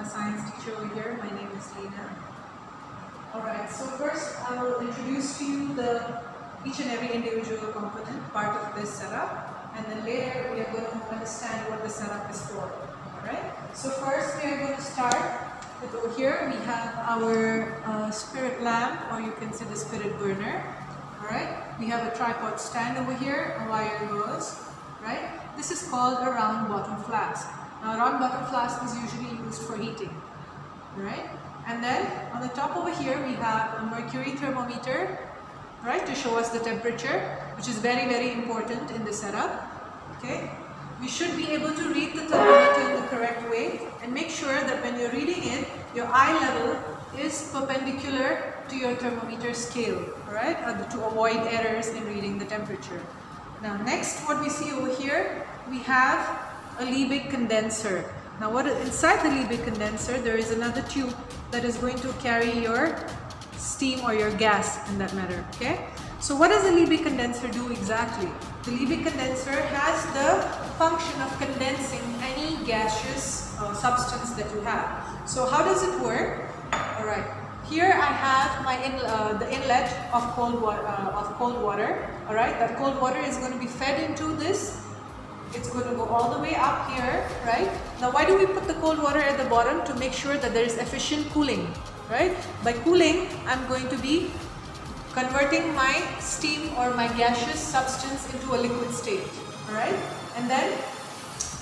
a science teacher over here. My name is Lena. Alright, so first I will introduce to you each and every individual component part of this setup, and then later we are going to understand what the setup is for. Alright, so first we are going to start with over here we have our spirit lamp, or you can say the spirit burner. Alright, we have a tripod stand over here, a wire hose. Right? This is called a round bottom flask. Now, a round bottom flask is usually used for heating. Right? And then on the top over here we have a mercury thermometer, right, to show us the temperature, which is very, very important in the setup. Okay? We should be able to read the thermometer in the correct way, and make sure that when you're reading it, your eye level is perpendicular to your thermometer scale, right? To avoid errors in reading the temperature. Now next, what we see over here, we have a Liebig condenser. Now inside the Liebig condenser, there is another tube that is going to carry your steam or your gas in that matter. Okay? So what does the Liebig condenser do exactly? The Liebig condenser has the function of condensing any gaseous substance that you have. So how does it work? Alright. Here I have my the inlet of cold water. All right, that cold water is going to be fed into this. It's going to go all the way up here, right? Now, why do we put the cold water at the bottom? To make sure that there is efficient cooling, right? By cooling, I'm going to be converting my steam or my gaseous substance into a liquid state. All right, and then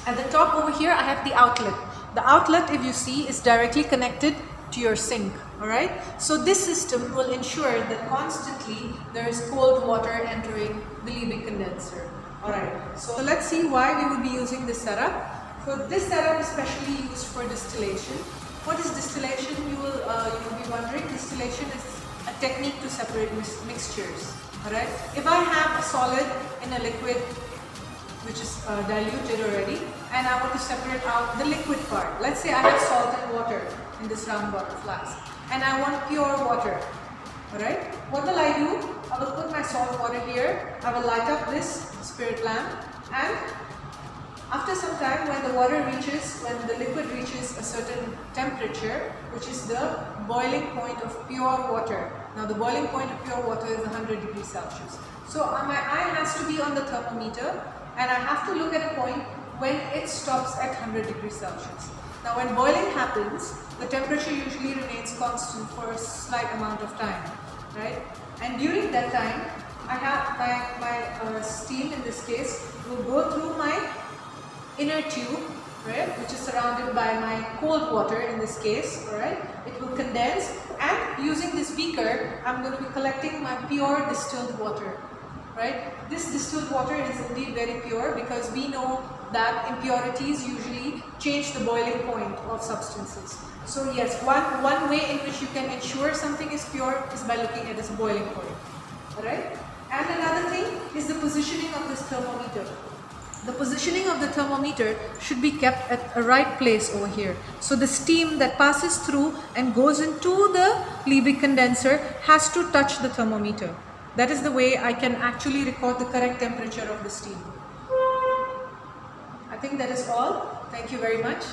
at the top over here, I have the outlet. The outlet, if you see, is directly connected to your sink. Alright, so this system will ensure that constantly there is cold water entering the Liebig condenser. Alright, so let's see why we will be using this setup. So this setup is specially used for distillation. What is distillation? You will be wondering. Distillation is a technique to separate mixtures. Alright, if I have a solid in a liquid which is diluted already, and I want to separate out the liquid part. Let's say I have salt and water in this round bottom flask, and I want pure water. Alright, what will I do? I will put my salt water here, I will light up this spirit lamp, and after some time when the liquid reaches a certain temperature, which is the boiling point of pure water. Now the boiling point of pure water is 100 degrees Celsius. So my eye has to be on the thermometer, and I have to look at a point when it stops at 100 degrees Celsius. Now when boiling happens, the temperature usually remains constant for a slight amount of time, right? And during that time, I have my steam, in this case, will go through my inner tube, right, which is surrounded by my cold water in this case, alright. It will condense, and using this beaker, I'm going to be collecting my pure distilled water, right. This distilled water is indeed very pure, because we know that impurities usually change the boiling point of substances. So yes, one way in which you can ensure something is pure is by looking at its boiling point. Alright? And another thing is the positioning of this thermometer. The positioning of the thermometer should be kept at a right place over here. So the steam that passes through and goes into the Liebig condenser has to touch the thermometer. That is the way I can actually record the correct temperature of the steam. I think that is all. Thank you very much.